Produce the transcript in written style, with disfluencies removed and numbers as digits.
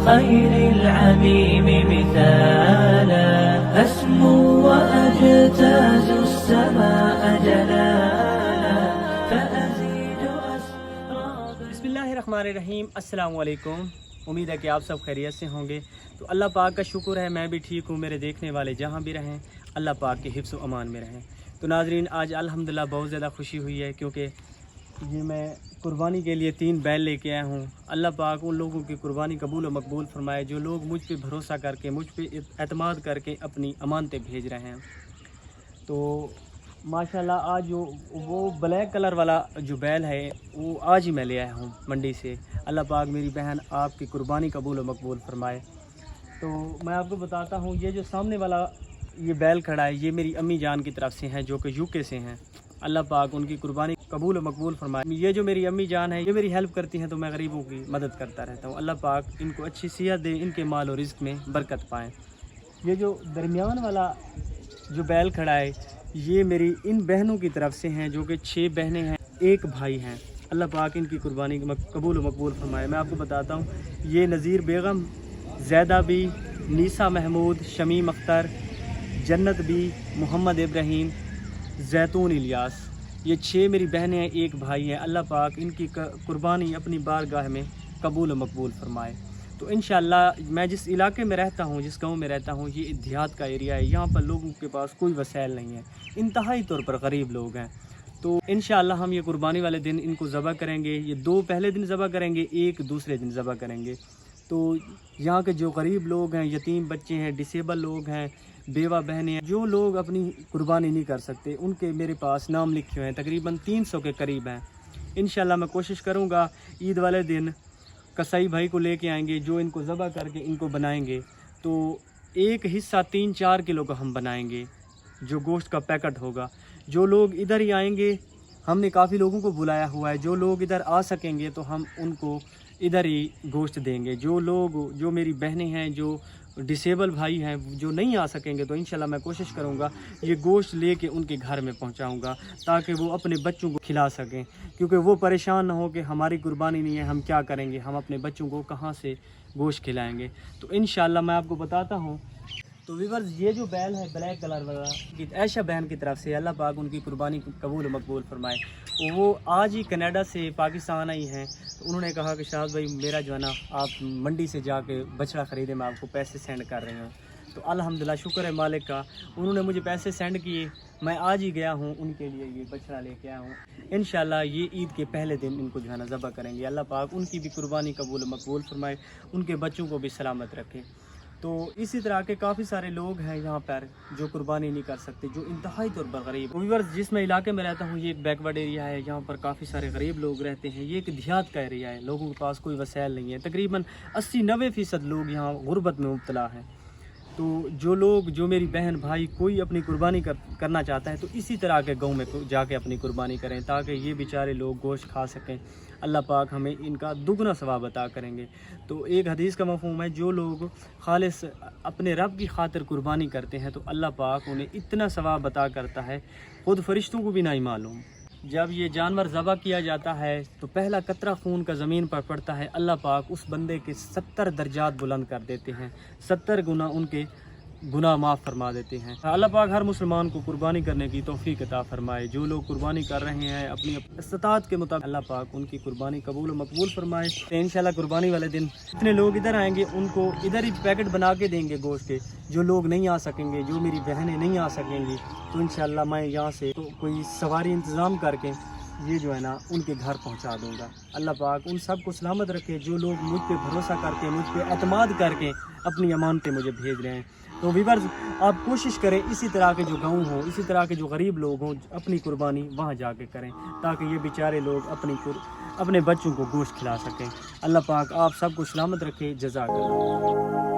خير العميم مثالا أسمو وأجتاز السماء جلالا فأزيد أسرار. بسم اللہ الرحمن الرحیم. السلام علیکم. امید ہے کہ آپ سب خیریت سے ہوں گے. تو اللہ پاک کا شکر ہے میں بھی ٹھیک ہوں. میرے دیکھنے والے جہاں بھی رہیں اللہ پاک کے حفظ و امان میں رہیں. تو ناظرین آج الحمدللہ بہت زیادہ خوشی ہوئی ہے کیونکہ یہ میں قربانی کے لیے 3 بیل لے کے آیا ہوں. اللہ پاک ان لوگوں کی قربانی قبول و مقبول فرمائے جو لوگ مجھ پہ بھروسہ کر کے مجھ پہ اعتماد کر کے اپنی امانتیں بھیج رہے ہیں. تو ماشاءاللہ آج وہ بلیک کلر والا جو بیل ہے وہ آج ہی میں لے آیا ہوں منڈی سے. اللہ پاک میری بہن آپ کی قربانی قبول و مقبول فرمائے. تو میں آپ کو بتاتا ہوں یہ جو سامنے والا یہ بیل کھڑا ہے یہ میری امی جان کی طرف سے ہیں جو کہ UK سے ہیں. اللہ پاک ان کی قربانی قبول و مقبول فرمائے. یہ جو میری امی جان ہے یہ میری ہیلپ کرتی ہیں تو میں غریبوں کی مدد کرتا رہتا ہوں. اللہ پاک ان کو اچھی صحت دے, ان کے مال و رزق میں برکت پائیں. یہ جو درمیان والا جو بیل کھڑا ہے یہ میری ان بہنوں کی طرف سے ہیں جو کہ 6 بہنیں ہیں 1 بھائی ہیں. اللہ پاک ان کی قربانی قبول و مقبول فرمائے. میں آپ کو بتاتا ہوں یہ نذیر بیگم, زیدہ بی, نیسا محمود, شمیم اختر, جنت بی, محمد ابراہیم, زیتون الیاس, یہ 6 میری بہنیں ہیں 1 بھائی ہیں. اللہ پاک ان کی قربانی اپنی بارگاہ میں قبول و مقبول فرمائے. تو انشاءاللہ میں جس علاقے میں رہتا ہوں, جس گاؤں میں رہتا ہوں, یہ دیہات کا ایریا ہے. یہاں پر لوگوں کے پاس کوئی وسائل نہیں ہے, انتہائی طور پر غریب لوگ ہیں. تو انشاءاللہ ہم یہ قربانی والے دن ان کو ذبح کریں گے. یہ 2 پہلے دن ذبح کریں گے, 1 دوسرے دن ذبح کریں گے. تو یہاں کے جو غریب لوگ ہیں, یتیم بچے ہیں, ڈسیبل لوگ ہیں, بیوہ بہنیں ہیں, جو لوگ اپنی قربانی نہیں کر سکتے ان کے میرے پاس نام لکھے ہوئے ہیں. تقریباً 300 کے قریب ہیں. انشاءاللہ میں کوشش کروں گا عید والے دن کسائی بھائی کو لے کے آئیں گے جو ان کو ذبح کر کے ان کو بنائیں گے. تو ایک حصہ 3-4 کلو کا ہم بنائیں گے جو گوشت کا پیکٹ ہوگا. جو لوگ ادھر ہی آئیں گے, ہم نے کافی لوگوں کو بلایا ہوا ہے, جو لوگ ادھر آ سکیں گے تو ہم ان کو ادھر ہی گوشت دیں گے. جو میری بہنیں ہیں, جو ڈسیبل بھائی ہیں, جو نہیں آ سکیں گے تو انشاءاللہ میں کوشش کروں گا یہ گوشت لے کے ان کے گھر میں پہنچاؤں گا تاکہ وہ اپنے بچوں کو کھلا سکیں. کیونکہ وہ پریشان نہ ہو کہ ہماری قربانی نہیں ہے, ہم کیا کریں گے, ہم اپنے بچوں کو کہاں سے گوشت کھلائیں گے. تو انشاءاللہ میں آپ کو بتاتا ہوں. تو ویورز یہ جو بیل ہے بلیک کلر والا عائشہ بہن کی طرف سے, اللہ پاک ان کی قربانی قبول و مقبول فرمائے. وہ آج ہی کینیڈا سے پاکستان آئی ہیں. تو انہوں نے کہا کہ شاہد بھائی میرا جو ہے نا آپ منڈی سے جا کے بچڑا خریدے, میں آپ کو پیسے سینڈ کر رہی ہوں. تو الحمدللہ شکر ہے مالک کا, انہوں نے مجھے پیسے سینڈ کیے. میں آج ہی گیا ہوں ان کے لیے یہ بچڑا لے کے آیا ہوں. انشاءاللہ یہ عید کے پہلے دن ان کو جو ہے نا ذبح کریں گے. اللہ پاک ان کی بھی قربانی قبول و مقبول فرمائے, ان کے بچوں کو بھی سلامت رکھے. تو اسی طرح کے کافی سارے لوگ ہیں یہاں پر جو قربانی نہیں کر سکتے, جو انتہائی طور پر غریب. ویورز جس میں علاقے میں رہتا ہوں یہ ایک بیکورڈ ایریا ہے, یہاں پر کافی سارے غریب لوگ رہتے ہیں. یہ ایک دیہات کا ایریا ہے, لوگوں کے پاس کوئی وسائل نہیں ہے. تقریباً 80-90% لوگ یہاں غربت میں مبتلا ہیں. تو جو میری بہن بھائی کوئی اپنی قربانی کرنا چاہتا ہے تو اسی طرح کے گاؤں میں جا کے اپنی قربانی کریں تاکہ یہ بیچارے لوگ گوشت کھا سکیں. اللہ پاک ہمیں ان کا دگنا ثواب عطا کریں گے. تو ایک حدیث کا مفہوم ہے, جو لوگ خالص اپنے رب کی خاطر قربانی کرتے ہیں تو اللہ پاک انہیں اتنا ثواب عطا کرتا ہے خود فرشتوں کو بھی نہیں معلوم. جب یہ جانور ذبح کیا جاتا ہے تو پہلا قطرہ خون کا زمین پر پڑتا ہے, اللہ پاک اس بندے کے 70 درجات بلند کر دیتے ہیں, 70 گنا ان کے گناہ معاف فرما دیتے ہیں. اللہ پاک ہر مسلمان کو قربانی کرنے کی توفیق عطا فرمائے. جو لوگ قربانی کر رہے ہیں اپنی استطاعت کے مطابق اللہ پاک ان کی قربانی قبول و مقبول فرمائے. انشاءاللہ قربانی والے دن جتنے لوگ ادھر آئیں گے ان کو ادھر ہی پیکٹ بنا کے دیں گے گوشت کے. جو لوگ نہیں آ سکیں گے, جو میری بہنیں نہیں آ سکیں گی, تو انشاءاللہ میں یہاں سے کوئی سواری انتظام کر کے یہ جو ہے نا ان کے گھر پہنچا دوں گا. اللہ پاک ان سب کو سلامت رکھے جو لوگ مجھ پہ بھروسہ کر کے, مجھ پہ اعتماد کر کے اپنی امانتیں مجھے بھیج رہے ہیں. تو ویورز آپ کوشش کریں اسی طرح کے جو گاؤں ہوں, اسی طرح کے جو غریب لوگ ہوں, اپنی قربانی وہاں جا کے کریں تاکہ یہ بیچارے لوگ اپنے بچوں کو گوشت کھلا سکیں. اللہ پاک آپ سب کو سلامت رکھے. جزاک اللہ.